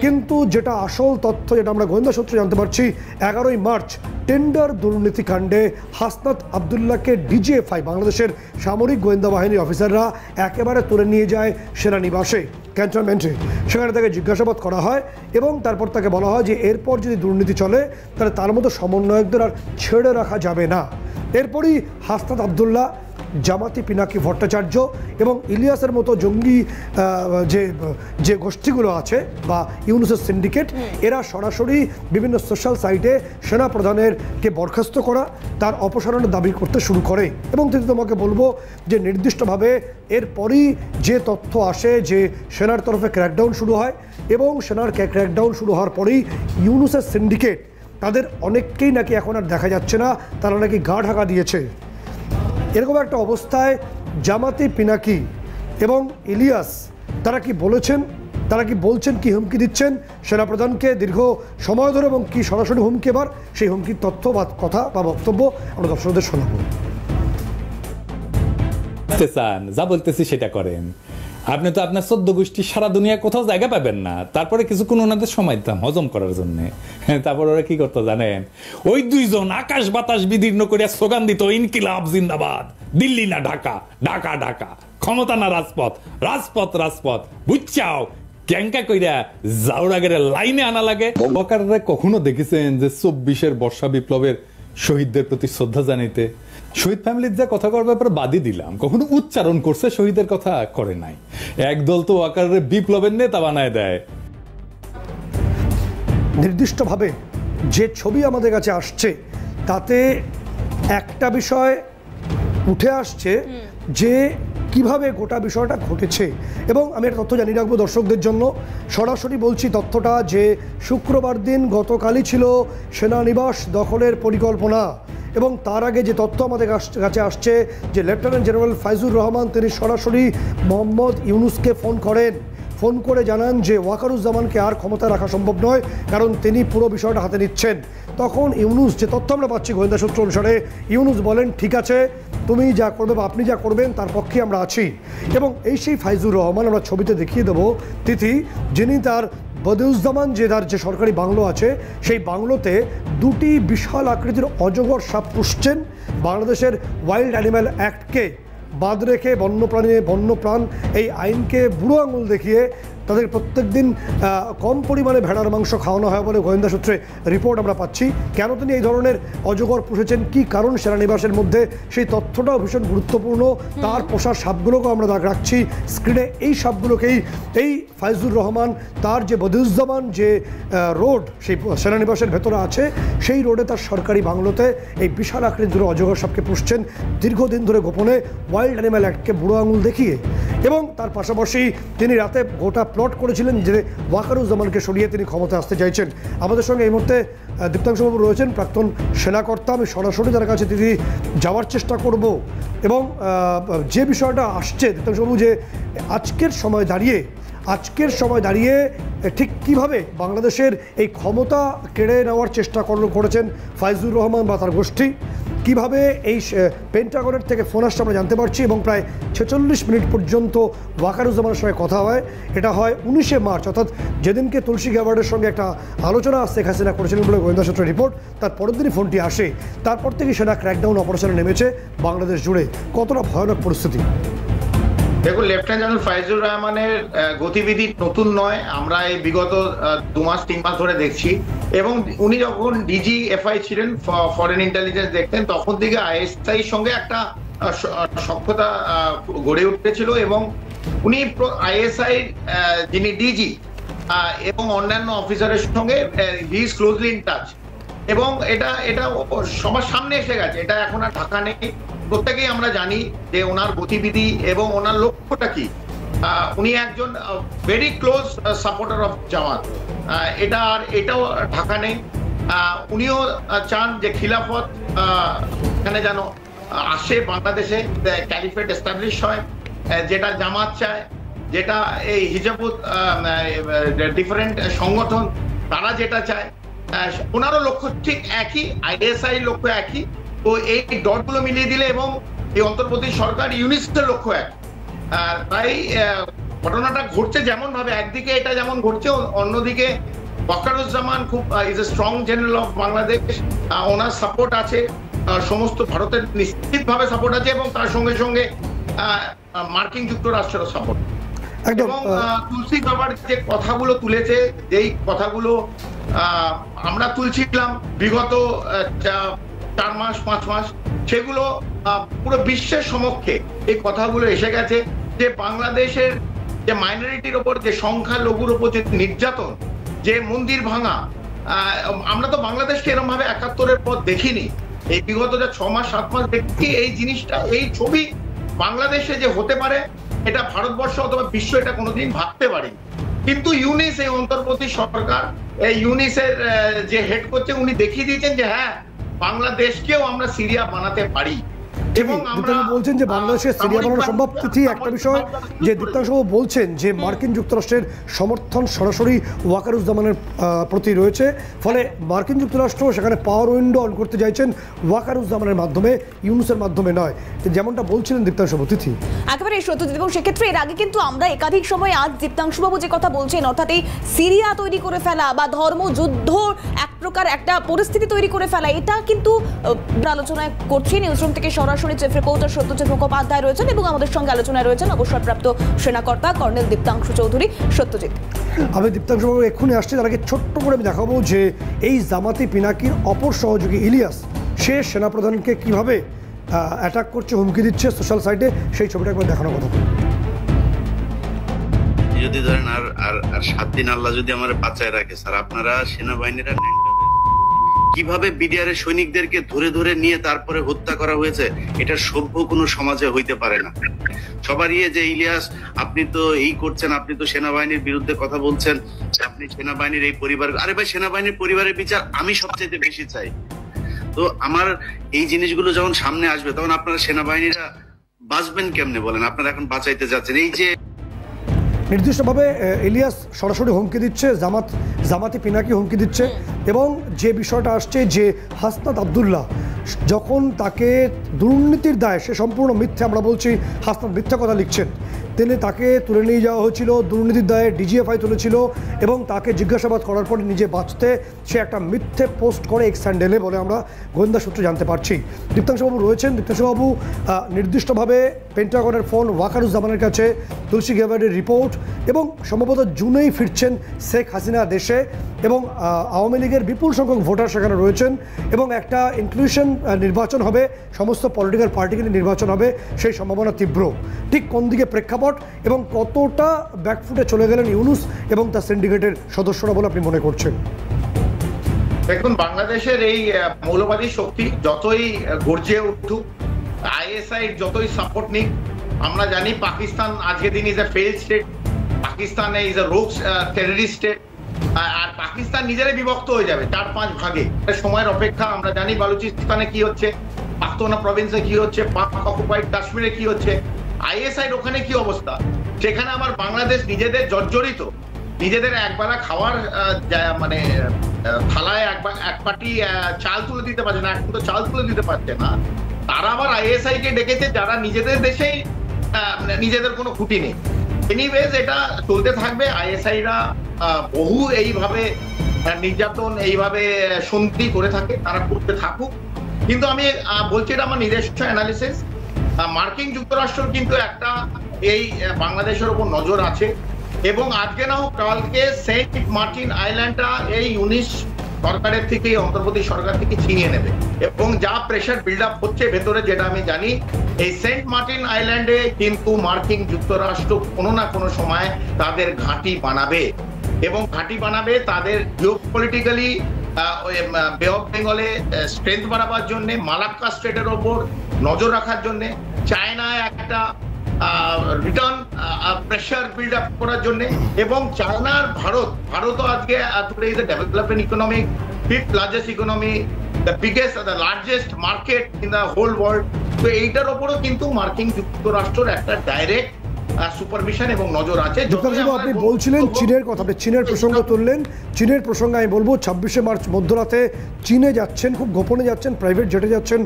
কিন্তু যেটা আসল তথ্য, যেটা আমরা গোয়েন্দা সূত্রে জানতে পারছি, 11ই মার্চ টেন্ডার দুর্নীতি কাণ্ডে হাসনাত আবদুল্লাহকে ডিজিএফআই বাংলাদেশের সামরিক গোয়েন্দা বাহিনীর অফিসাররা একেবারে তুলে নিয়ে যায় সেনানিবাসে, ক্যান্টনমেন্টে। সেখানে তাকে জিজ্ঞাসাবাদ করা হয় এবং তারপর তাকে বলা হয় যে এরপর যদি দুর্নীতি চলে তাহলে তার মতো সমন্বয়কদের আর ছেড়ে রাখা যাবে না। এরপরই হাসনাত আবদুল্লাহ, জামাতি পিনাকি ভট্টাচার্য এবং ইলিয়াসের মতো জঙ্গি যে গোষ্ঠীগুলো আছে বা ইউনুসের সিন্ডিকেট, এরা সরাসরি বিভিন্ন সোশ্যাল সাইটে সেনা প্রধানেরকে বরখাস্ত করা, তার অপসারণের দাবি করতে শুরু করে। এবং তিনি তোমাকে বলবো যে নির্দিষ্টভাবে এরপরই যে তথ্য আসে যে সেনার তরফে ক্র্যাকডাউন শুরু হয় এবং সেনার ক্র্যাকডাউন শুরু হওয়ার পরেই ইউনুসের সিন্ডিকেট তাদের অনেককেই নাকি এখন আর দেখা যাচ্ছে না, তারা নাকি গা ঢাকা দিয়েছে। এরকম একটা অবস্থায় জামাতি পিনাকি এবং ইলিয়াস তারা কি বলেছেন, তারা কি বলছেন, কি হুমকি দিচ্ছেন সেনাপ্রধানকে দীর্ঘ সময় ধরে এবং কি সরাসরি হুমকি, এবার সেই হুমকির তথ্য বা কথা বা বক্তব্য আমরা দর্শকদের শোনাবো। যা বলতেছি সেটা করেন, আপনি তো আপনার 14 গোষ্ঠী সারা দুনিয়া কোথাও জায়গা পাবেন না। তারপরে কিছুক্ষণ ওনাদের সময় দিতাম হজম করার জন্য। তারপর ওরা কি করতো জানেন, ওই দুইজন আকাশ বাতাস বিদীর্ণ করিয়া স্লোগান দিত, ইনকিলাব জিন্দাবাদ, দিল্লি না ঢাকা, ঢাকা ঢাকা, ক্ষমতা না রাজপথ, রাজপথ রাজপথ, বুঝছাও ক্যাঙ্কা কইরা জাউরাগের লাইনে আনা লাগে। বকাররা কখনো দেখেছেন যে 24-এর বর্ষা বিপ্লবের শহীদদের প্রতি শ্রদ্ধা জানাইতে? শহীদ ফ্যামিলির যা কথা করার ব্যাপারে বাদই দিলাম, কখনো উচ্চারণ করছে শহীদের কথা করে নাই। একদল তো ওয়াকারের বিপ্লবের নেতা বানায় দেয়। নির্দিষ্টভাবে যে ছবি আমাদের কাছে আসছে তাতে একটা বিষয় উঠে আসছে যে কিভাবে গোটা বিষয়টা ঘটেছে। এবং আমি একটা তথ্য জানিয়ে রাখবো দর্শকদের জন্য, সরাসরি বলছি তথ্যটা, যে শুক্রবার দিন গতকালই ছিল সেনানিবাস দখলের পরিকল্পনা। এবং তার আগে যে তথ্য আমাদের কাছে আসছে যে লেফটেন্যান্ট জেনারেল ফাইজুর রহমান তিনি সরাসরি মোহাম্মদ ইউনুসকে ফোন করে জানান যে ওয়াকারুজ্জামানকে আর ক্ষমতা রাখা সম্ভব নয়, কারণ তিনি পুরো বিষয়টা হাতে নিচ্ছেন। তখন ইউনুস, যে তথ্য আমরা পাচ্ছি গোয়েন্দা সূত্র অনুসারে, ইউনুস বলেন ঠিক আছে, তুমি যা করবে বা আপনি যা করবেন তার পক্ষে আমরা আছি। এবং সেই ফাইজুর রহমান আমরা ছবিতে দেখিয়ে দেবো তিথি, যিনি তার বদিউজ্জামান যে তার যে সরকারি বাংলো আছে সেই বাংলোতে দুটি বিশাল আকৃতির অজগর সাপ পুষছেন, বাংলাদেশের ওয়াইল্ড অ্যানিম্যাল অ্যাক্টকে বাদ রেখে বন্যপ্রাণ এই আইনকে বুড়ো আঙুল দেখিয়ে তাদের প্রত্যেক দিন কম পরিমাণে ভেড়ার মাংস খাওয়ানো হয় বলে গোয়েন্দা সূত্রে রিপোর্ট আমরা পাচ্ছি। কেন তিনি এই ধরনের অজগর পুষেছেন, কি কারণ সেনানিবাসের মধ্যে, সেই তথ্যটাও ভীষণ গুরুত্বপূর্ণ। তার পোষার সাপগুলোকেও আমরা রাখছি স্ক্রিনে। এই সাপগুলোকেই এই ফাইজুর রহমান তার যে বদিউজ্জামান যে রোড সেই সেনানিবাসের ভেতরে আছে, সেই রোডে তার সরকারি বাংলোতে এই বিশাল আকৃতির অজগর সাপকে পুষছেন দীর্ঘদিন ধরে গোপনে, ওয়াইল্ড অ্যানিম্যাল অ্যাক্টকে বুড়ো আঙুল দেখিয়ে। এবং তার পাশাপাশি তিনি রাতে গোটা প্লট করেছিলেন যে ওয়াকারুজ্জামানকে সরিয়ে তিনি ক্ষমতা আসতে চাইছেন। আমাদের সঙ্গে এই মুহূর্তে দীপ্তাংশুবাবু রয়েছেন, প্রাক্তন সেনাকর্তা। আমি সরাসরি তার কাছে তিনি যাওয়ার চেষ্টা করব। এবং যে বিষয়টা আসছে দীপ্তাংশুবাবু, যে আজকের সময় দাঁড়িয়ে ঠিক কিভাবে বাংলাদেশের এই ক্ষমতা কেড়ে নেওয়ার চেষ্টা করেছেন ফাইজুর রহমান বা তার গোষ্ঠী, কিভাবে এই পেন্টাগনের থেকে ফোন আসছে আমরা জানতে পারছি। এবং প্রায় 46 মিনিট পর্যন্ত ওয়াকারুজ্জামানের সঙ্গে কথা হয়। এটা হয় 19শে মার্চ, অর্থাৎ যেদিনকে তুলসী গ্যাবার্ডের সঙ্গে একটা আলোচনা শেখ হাসিনা করেছিলেন বলে গোয়েন্দা সূত্রের রিপোর্ট। তার পরের দিনই ফোনটি আসে। তারপর থেকে সেনা ক্র্যাকডাউন অপারেশনে নেমেছে বাংলাদেশ জুড়ে। কতটা ভয়ানক পরিস্থিতি! দেখুন, লেফটেন্যান্ট জেনারেল ফাইজুর রহমানের গতিবিধি নতুন নয়, আমরা এই বিগত 2 মাস 3 মাস ধরে দেখছি। এবং উনি যখন ডিজিএফআই ছিলেন, ফরেন ইন্টেলিজেন্স দেখতেন, তখন থেকে আইএসআই সঙ্গে একটা সখ্যতা গড়ে উঠেছিল। এবং উনি আইএসআই যিনি ডিজি এবং অন্যান্য অফিসারের সঙ্গে he is closely in touch. এবং এটা সবার সামনে এসে গেছে, এটা এখন আর ঢাকা নেই। প্রত্যেকেই আমরা জানি যে ওনার গতিবিধি এবং ওনার লক্ষ্যটা কি। উনি একজন ভেরি ক্লোজ সাপোর্টার অফ জামাত, এটাও ঢাকা নেই। উনিও চান যে খিলাফত এখানে যেন আসে, বাংলাদেশে ক্যালিফেট এস্টাবলিশ হয়, যেটা জামাত চায়, যেটা এই হিজাবুত ডিফারেন্ট সংগঠন তারা যেটা চায়। ওনারও লক্ষ্য ঠিক একই, আইএসআই লক্ষ্য একই। তো এই ডটগুলো মিলিয়ে দিলে এবং এই অন্তর্বর্তী সরকার ইউনিসের লক্ষ্য এক, তাই ঘটনাটা ঘটছে যেমন ভাবে, একদিকে এটা যেমন ঘটছে, অন্যদিকে ওয়াকারুজ্জামান খুব is a strong general of Bangladesh, owner support আছে, সমস্ত ভারতের নিশ্চিতভাবে সাপোর্ট আছে, এবং তার সঙ্গে সঙ্গে মার্কিন যুক্তরাষ্ট্রেরও সাপোর্ট। এবং তুলসী গাবার্ড যে কথাগুলো তুলেছে, যেই কথাগুলো আমরা তুলছিলাম বিগত 4 মাস 5 মাস, সেগুলো পুরো বিশ্বের সমক্ষে এই কথাগুলো এসে গেছে যে বাংলাদেশের যে মাইনরিটির ওপর, যে সংখ্যালঘুর ওপর যে নির্যাতন, যে মন্দির ভাঙা, আমরা তো বাংলাদেশকে এরকম ভাবে 71-এর পর দেখিনি। এই বিগত যে 6 মাস 7 মাস দেখছি এই জিনিসটা, এই ছবি বাংলাদেশে যে হতে পারে, এটা ভারতবর্ষ অথবা বিশ্ব এটা কোনোদিন ভাবতে পারি। কিন্তু ইউনিস, এই অন্তর্বর্তী সরকার, এই ইউনিসের যে হেড করছে, উনি দেখিয়ে দিয়েছেন যে হ্যাঁ, বাংলাদেশকেও আমরা সিরিয়া বানাতে পারি। এবং আমরা বলছেন যে বাংলাদেশের সিরিয়া বানানো সম্ভব। তিথি, একটা বিষয় যে দীপ্তাংশবাবু বলছেন যে মার্কিন যুক্তরাষ্ট্রের সমর্থন সরাসরি ওয়াকারুজ্জামানের প্রতি রয়েছে, ফলে মার্কিন যুক্তরাষ্ট্র সেখানে পাওয়ার উইন্ডো অন করতে চাইছেন ওয়াকারুজ্জামানের মাধ্যমে, ইউনুসের মাধ্যমে নয়, যেমনটা বলছিলেন দীপ্তাংশবাবু। তিথি, একেবারে সত্যজিৎ, এবং সেক্ষেত্রে এর আগে কিন্তু আমরা একাধিক সময়, আজ দীপ্তাংশবাবু যে কথা বলছেন, অর্থাৎ এই সিরিয়া তৈরি করে ফেলা বা ধর্মযুদ্ধ এক প্রকার একটা পরিস্থিতি তৈরি করে ফেলা, এটা কিন্তু আলোচনায় করছি। নিউজরুম থেকে সরাসরি চিফ রিপোর্টার সত্যজিৎ মুখোপাধ্যায় রয়েছেন, এবং আমাদের সঙ্গে আলোচনায় রয়েছেন অবসরপ্রাপ্ত সেনাকর্তা কর্নেল দীপ্তাংশু চৌধুরী। সত্যজিৎ, আমি দীপ্তাংশবাবু এক্ষুনি আসছি, তার আগে ছোট্ট করে আমি দেখাবো যে এই জামাতি পিনাকির অপর সহযোগী ইলিয়াস, সে সেনাপ্রধানকে কিভাবে অ্যাটাক করছে, হুমকি দিচ্ছে সোশ্যাল সাইটে, সেই ছবিটা একবার দেখানোর কথা। যদি ধরেন আর 7 দিন আল্লাহ যদি আমার বাঁচায় রাখে, স্যার, আপনারা সেনাবাহিনীরা কিভাবে বিডিআর এর সৈনিকদেরকে ধরে ধরে নিয়ে তারপরে হত্যা করা হয়েছে, এটা সভ্য কোনো সমাজে হইতে পারে না। সবারই যে ইলিয়াস, আপনি তো এই করছেন, আপনি তো সেনাবাহিনীর বিরুদ্ধে কথা বলছেন, আপনি সেনাবাহিনীর এই পরিবার, আরে ভাই, সেনাবাহিনীর পরিবারের বিচার আমি সবচেয়ে বেশি চাই। তো আমার এই জিনিসগুলো যখন সামনে আসবে, তখন আপনারা সেনাবাহিনীরা বাঁচবেন কেমনে বলেন? আপনারা এখন বাঁচাইতে যাচ্ছেন, এই যে নির্দিষ্টভাবে ইলিয়াস সরাসরি হুমকি দিচ্ছে, জামাতি পিনাকি হুমকি দিচ্ছে, এবং যে বিষয়টা আসছে যে হাসনাত আবদুল্লাহ যখন তাকে দুর্নীতির দায়, সে সম্পূর্ণ মিথ্যে, আমরা বলছি হাসনাত মিথ্যা কথা লিখছেন, তিনি তাকে তুলে নিয়ে যাওয়া হয়েছিল, দুর্নীতির দায়ে ডিজিএফআই তুলেছিল, এবং তাকে জিজ্ঞাসাবাদ করার পর নিজে বাঁচতে সে একটা মিথ্যে পোস্ট করে এক্স হ্যান্ডেলে, বলে আমরা গোয়েন্দা সূত্রে জানতে পারছি। দীপ্তাংশবাবু রয়েছেন। দীপ্তাংশবাবু, নির্দিষ্টভাবে পেন্টাগনের ফোন ওয়াকারুজ্জামানের কাছে, তুলসী গ্যাবার্ডের রিপোর্ট, এবং সম্ভবত জুনেই ফিরছেন শেখ হাসিনা দেশে, এবং আওয়ামী লীগের বিপুল সংখ্যক ভোটার সেখানে রয়েছেন, এবং একটা ইনক্লুশন নির্বাচন হবে, সমস্ত পলিটিক্যাল পার্টিকে নির্বাচন হবে, সেই সম্ভাবনা তীব্র। ঠিক কোন দিকে প্রেক্ষাপট এবং কতটা ব্যাকফুটে চলে গেলেন ইউনুস এবং তার সিন্ডিকেটের সদস্যরা বলে আপনি মনে করছেন? দেখুন, বাংলাদেশের এই মৌলবাদী শক্তি যতই গর্জে উঠুক, আইএসআই যতই সাপোর্ট নিক, আমরা জানি পাকিস্তান আজকের দিন is a failed state, Pakistan is a রোগ টেররিস্ট স্টেট, আর পাকিস্তান নিজেরাই বিভক্ত হয়ে যাবে 4-5 ভাগে। সময়ের অপেক্ষা। আমরা জানি বালুচিস্তানে কি হচ্ছে, পাখতোনা প্রভিন্সে কি হচ্ছে, পাক অকুপাইড কাশ্মীরে কি হচ্ছে, আইএসআই ওখানে কি অবস্থা। সেখানে আমার বাংলাদেশ নিজেদের জর্জরিত, নিজেদের একবেলা খাওয়ার মানে থালায় এক পাটি চাল তুলে দিতে পারছে না, এখন তো চাল তুলে দিতে পারছে না। তারা আবার আইএসআই কে ডেকেছে, যারা নিজেদের দেশেই নিজেদের কোনো খুঁটি নেই। এনিওয়েজ, এটা চলতে থাকবে। আইএসআইরা বহু এইভাবে নির্যাতন, এইভাবে সন্ধি করে থাকে, তারা করতে থাকুক। কিন্তু আমি বলছি, এটা আমার নিজস্ব অ্যানালিসিস, মার্কিন যুক্তরাষ্ট্র কিন্তু একটা এই বাংলাদেশের উপর নজর আছে, এবং আজকে না হোক কালকে সেন্ট মার্টিন আইল্যান্ডটা এই ইউনিস সরকারের থেকে, অন্তর্বর্তী সরকার থেকে ছিনিয়ে নেবে। এবং যা প্রেশার বিল্ড আপ হচ্ছে ভেতরে, যেটা আমি জানি, এই সেন্ট মার্টিন আইল্যান্ডে কিন্তু মার্কিন যুক্তরাষ্ট্র কোনো না কোনো সময় তাদের ঘাঁটি বানাবে, এবং ঘাঁটি বানাবে তাদের জিওপলিটিক্যালি বে অফ বেঙ্গলে স্ট্রেংথ বাড়াবার জন্য, মালাক্কা স্ট্রেটের ওপর নজর রাখার জন্য, চায়নায় একটা রিটার্ন প্রেশার বিল্ড আপ করার জন্য, এবং চায়নার ভারতও আজকে is a developing economy, 5th largest economy, the biggest, the largest market in the whole world. তো এইটার ওপরও কিন্তু মার্কিন যুক্তরাষ্ট্রের একটা ডাইরেক্ট সুপারভিশন এবং নজর আছে। দীপকবাবু, আপনি বলছিলেন চীনের কথা, আপনি চীনের প্রসঙ্গ তুললেন। চীনের প্রসঙ্গে আমি বলবো 26শে মার্চ মধ্যরাতে চীনে যাচ্ছেন, খুব গোপনে যাচ্ছেন, প্রাইভেট জেটে যাচ্ছেন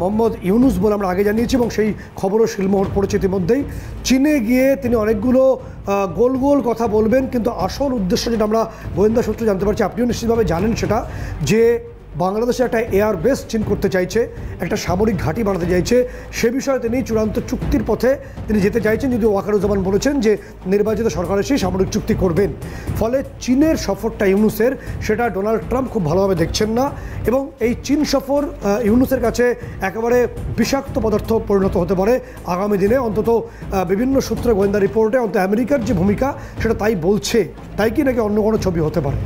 মোহাম্মদ ইউনুস বলে আমরা আগে জানিয়েছি, এবং সেই খবরও শিলমোহর পড়েছে ইতিমধ্যেই। চীনে গিয়ে তিনি অনেকগুলো গোল গোল কথা বলবেন, কিন্তু আসল উদ্দেশ্য যেটা আমরা গোয়েন্দা সূত্রে জানতে পারছি, আপনিও নিশ্চিতভাবে জানেন সেটা, যে বাংলাদেশে একটা এয়ার বেস চীন করতে চাইছে, একটা সামরিক ঘাঁটি বানাতে চাইছে। সে বিষয়ে তিনি চূড়ান্ত চুক্তির পথে তিনি যেতে চাইছেন, যদিও ওয়াকারুজ্জামান বলেছেন যে নির্বাচিত সরকার এসেই সামরিক চুক্তি করবেন। ফলে চীনের সফরটা ইউনুসের, সেটা ডোনাল্ড ট্রাম্প খুব ভালোভাবে দেখছেন না, এবং এই চীন সফর ইউনুসের কাছে একেবারে বিষাক্ত পদার্থ পরিণত হতে পারে আগামী দিনে। অন্তত বিভিন্ন সূত্রে গোয়েন্দা রিপোর্টে অন্তত আমেরিকার যে ভূমিকা সেটা তাই বলছে। তাই কি নাকি অন্য কোনো ছবি হতে পারে?